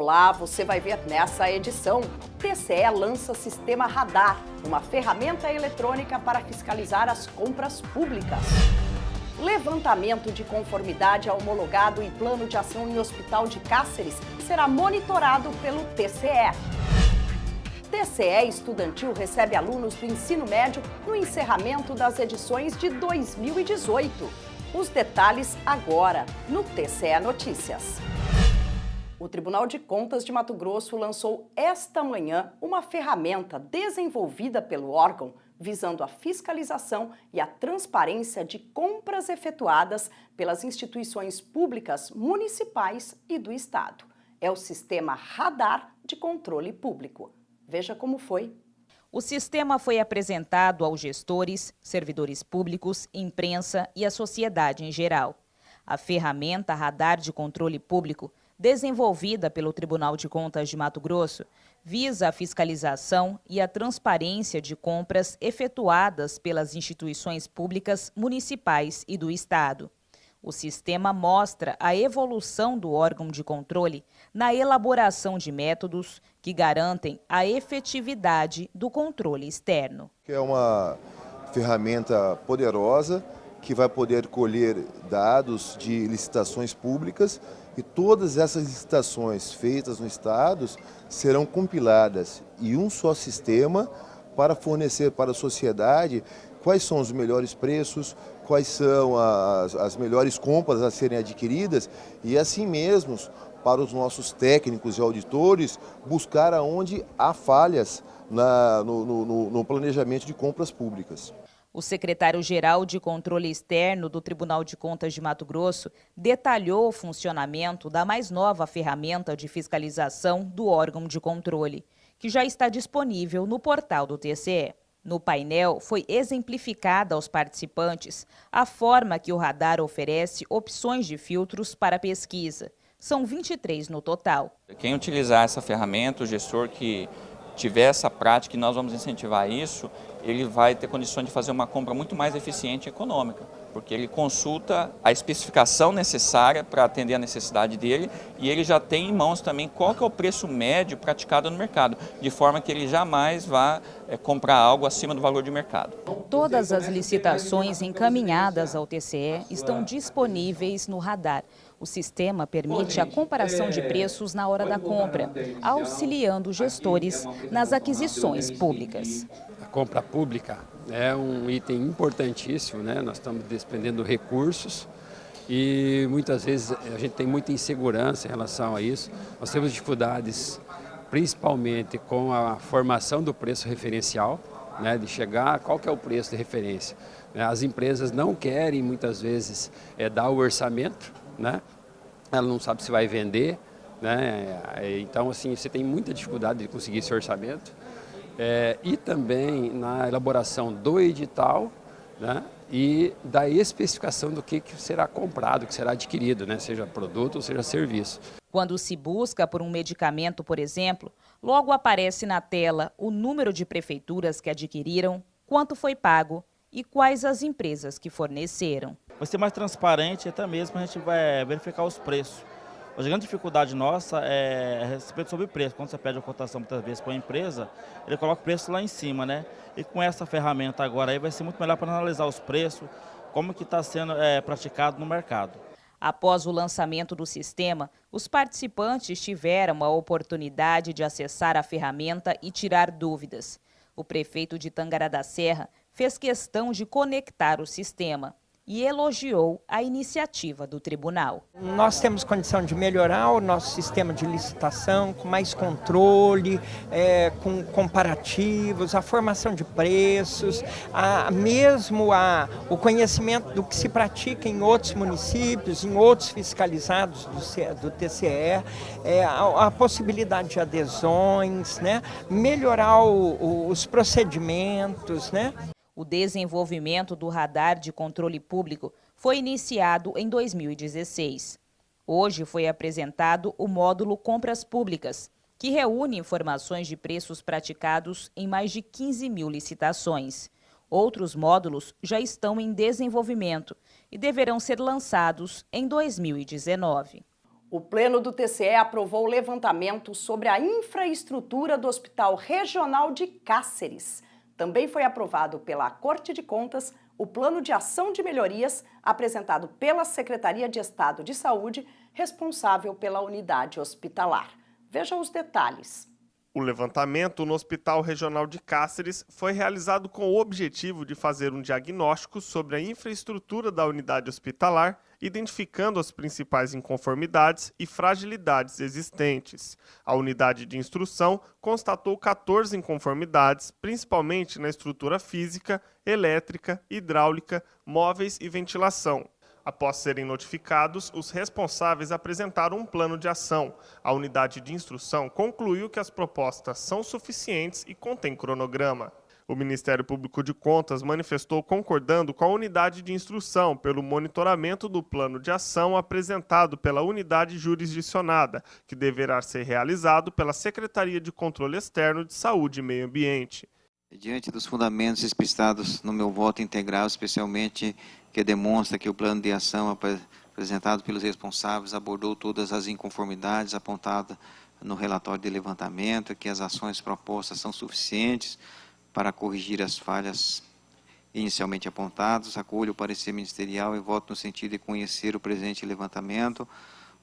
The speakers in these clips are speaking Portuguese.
Olá, você vai ver nessa edição. TCE lança Sistema Radar, uma ferramenta eletrônica para fiscalizar as compras públicas. Levantamento de conformidade homologado e plano de ação em Hospital de Cáceres será monitorado pelo TCE. TCE Estudantil recebe alunos do ensino médio no encerramento das edições de 2018. Os detalhes agora no TCE Notícias. O Tribunal de Contas de Mato Grosso lançou esta manhã uma ferramenta desenvolvida pelo órgão visando a fiscalização e a transparência de compras efetuadas pelas instituições públicas municipais e do Estado. É o Sistema Radar de Controle Público. Veja como foi. O sistema foi apresentado aos gestores, servidores públicos, imprensa e à sociedade em geral. A ferramenta Radar de Controle Público, desenvolvida pelo Tribunal de Contas de Mato Grosso, visa a fiscalização e a transparência de compras efetuadas pelas instituições públicas municipais e do Estado. O sistema mostra a evolução do órgão de controle na elaboração de métodos que garantem a efetividade do controle externo. É uma ferramenta poderosa que vai poder colher dados de licitações públicas e todas essas licitações feitas no Estado serão compiladas em um só sistema para fornecer para a sociedade quais são os melhores preços, quais são as melhores compras a serem adquiridas e assim mesmo para os nossos técnicos e auditores buscar aonde há falhas no planejamento de compras públicas. O secretário-geral de Controle Externo do Tribunal de Contas de Mato Grosso detalhou o funcionamento da mais nova ferramenta de fiscalização do órgão de controle, que já está disponível no portal do TCE. No painel, foi exemplificada aos participantes a forma que o radar oferece opções de filtros para pesquisa. São 23 no total. Quem utilizar essa ferramenta, o gestor que tiver essa prática, e nós vamos incentivar isso, ele vai ter condições de fazer uma compra muito mais eficiente e econômica, porque ele consulta a especificação necessária para atender a necessidade dele e ele já tem em mãos também qual que é o preço médio praticado no mercado, de forma que ele jamais vá comprar algo acima do valor de mercado. Todas as licitações encaminhadas ao TCE estão disponíveis no radar. O sistema permite a comparação de preços na hora da compra, auxiliando gestores nas aquisições públicas. A compra pública é um item importantíssimo, né? Nós estamos despendendo recursos e muitas vezes a gente tem muita insegurança em relação a isso. Nós temos dificuldades principalmente com a formação do preço referencial, né? De chegar a qual que é o preço de referência. As empresas não querem muitas vezes dar o orçamento, né? Ela não sabe se vai vender, né? Então assim, você tem muita dificuldade de conseguir esse orçamento. E também na elaboração do edital, né, e da especificação do que será comprado, que será adquirido, né, seja produto ou seja serviço. Quando se busca por um medicamento, por exemplo, logo aparece na tela o número de prefeituras que adquiriram, quanto foi pago e quais as empresas que forneceram. Vai ser mais transparente, até mesmo a gente vai verificar os preços. A grande dificuldade nossa é a respeito sobre o preço. Quando você pede a cotação muitas vezes para a empresa, ele coloca o preço lá em cima, né? E com essa ferramenta agora aí vai ser muito melhor para analisar os preços, como que está sendo praticado no mercado. Após o lançamento do sistema, os participantes tiveram a oportunidade de acessar a ferramenta e tirar dúvidas. O prefeito de Tangará da Serra fez questão de conectar o sistema e elogiou a iniciativa do tribunal. Nós temos condição de melhorar o nosso sistema de licitação, com mais controle, com comparativos, a formação de preços, o conhecimento do que se pratica em outros municípios, em outros fiscalizados do TCE, a possibilidade de adesões, né? Melhorar os procedimentos, né? O desenvolvimento do radar de controle público foi iniciado em 2016. Hoje foi apresentado o módulo Compras Públicas, que reúne informações de preços praticados em mais de 15 mil licitações. Outros módulos já estão em desenvolvimento e deverão ser lançados em 2019. O Pleno do TCE aprovou o levantamento sobre a infraestrutura do Hospital Regional de Cáceres. Também foi aprovado pela Corte de Contas o Plano de Ação de Melhorias apresentado pela Secretaria de Estado de Saúde, responsável pela unidade hospitalar. Veja os detalhes. O levantamento no Hospital Regional de Cáceres foi realizado com o objetivo de fazer um diagnóstico sobre a infraestrutura da unidade hospitalar, identificando as principais inconformidades e fragilidades existentes. A unidade de instrução constatou 14 inconformidades, principalmente na estrutura física, elétrica, hidráulica, móveis e ventilação. Após serem notificados, os responsáveis apresentaram um plano de ação. A unidade de instrução concluiu que as propostas são suficientes e contém cronograma. O Ministério Público de Contas manifestou concordando com a unidade de instrução pelo monitoramento do plano de ação apresentado pela unidade jurisdicionada, que deverá ser realizado pela Secretaria de Controle Externo de Saúde e Meio Ambiente. Diante dos fundamentos expressados no meu voto integral, especialmente que demonstra que o plano de ação apresentado pelos responsáveis abordou todas as inconformidades apontadas no relatório de levantamento, que as ações propostas são suficientes para corrigir as falhas inicialmente apontadas, acolho o parecer ministerial e voto no sentido de conhecer o presente levantamento,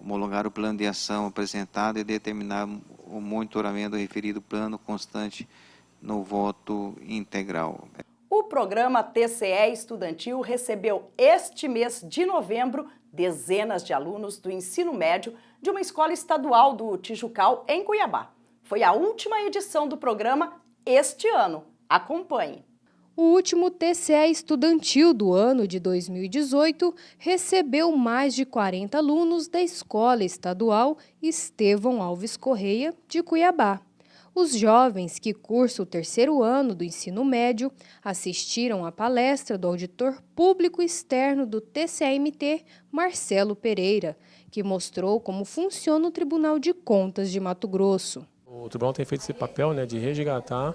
homologar o plano de ação apresentado e determinar o monitoramento do referido plano constante no voto integral. O programa TCE Estudantil recebeu este mês de novembro dezenas de alunos do ensino médio de uma escola estadual do Tijucal, em Cuiabá. Foi a última edição do programa este ano. Acompanhe. O último TCE Estudantil do ano de 2018 recebeu mais de 40 alunos da Escola Estadual Estevão Alves Correia, de Cuiabá. Os jovens que cursam o terceiro ano do ensino médio assistiram à palestra do auditor público externo do TCE-MT, Marcelo Pereira, que mostrou como funciona o Tribunal de Contas de Mato Grosso. O tribunal tem feito esse papel, de resgatar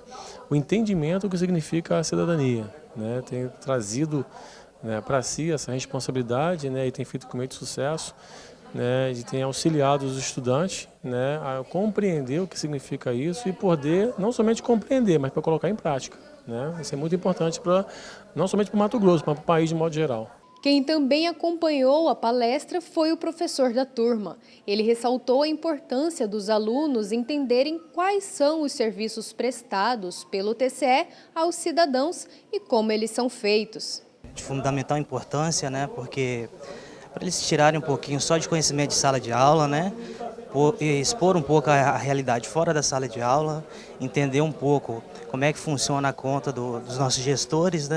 o entendimento do que significa a cidadania, tem trazido para si essa responsabilidade, e tem feito com muito sucesso, e tem auxiliado os estudantes a compreender o que significa isso e poder não somente compreender, mas para colocar em prática. Isso é muito importante não somente para o Mato Grosso, mas para o país de modo geral. Quem também acompanhou a palestra foi o professor da turma. Ele ressaltou a importância dos alunos entenderem quais são os serviços prestados pelo TCE aos cidadãos e como eles são feitos. De fundamental importância, porque para eles tirarem um pouquinho só de conhecimento de sala de aula, expor um pouco a realidade fora da sala de aula, entender um pouco como é que funciona a conta dos nossos gestores,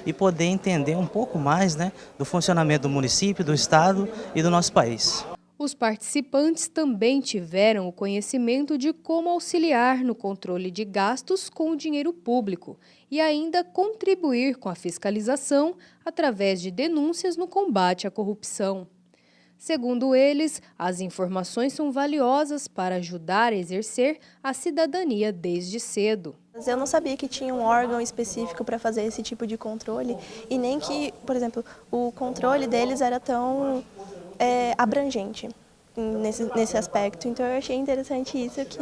e poder entender um pouco mais do funcionamento do município, do estado e do nosso país. Os participantes também tiveram o conhecimento de como auxiliar no controle de gastos com o dinheiro público e ainda contribuir com a fiscalização através de denúncias no combate à corrupção. Segundo eles, as informações são valiosas para ajudar a exercer a cidadania desde cedo. Eu não sabia que tinha um órgão específico para fazer esse tipo de controle e nem que, por exemplo, o controle deles era tão abrangente nesse aspecto. Então eu achei interessante isso, que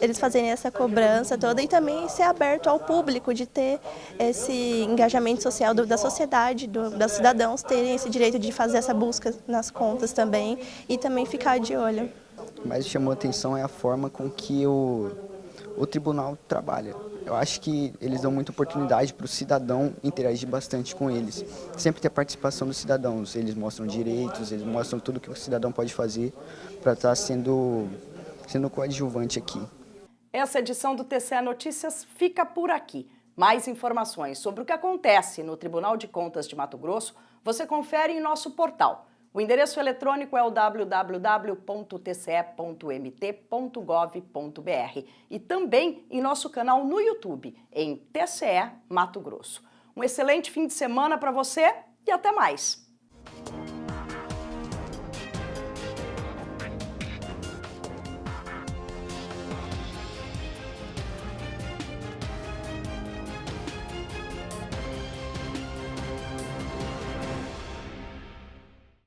eles fazerem essa cobrança toda e também ser aberto ao público, de ter esse engajamento social da sociedade, dos cidadãos terem esse direito de fazer essa busca nas contas também e também ficar de olho. O que mais chamou a atenção é a forma com que o tribunal trabalha. Eu acho que eles dão muita oportunidade para o cidadão interagir bastante com eles. Sempre ter a participação dos cidadãos. Eles mostram direitos, eles mostram tudo que o cidadão pode fazer para estar sendo coadjuvante aqui. Essa edição do TCE Notícias fica por aqui. Mais informações sobre o que acontece no Tribunal de Contas de Mato Grosso você confere em nosso portal. O endereço eletrônico é o www.tce.mt.gov.br e também em nosso canal no YouTube, em TCE Mato Grosso. Um excelente fim de semana para você e até mais!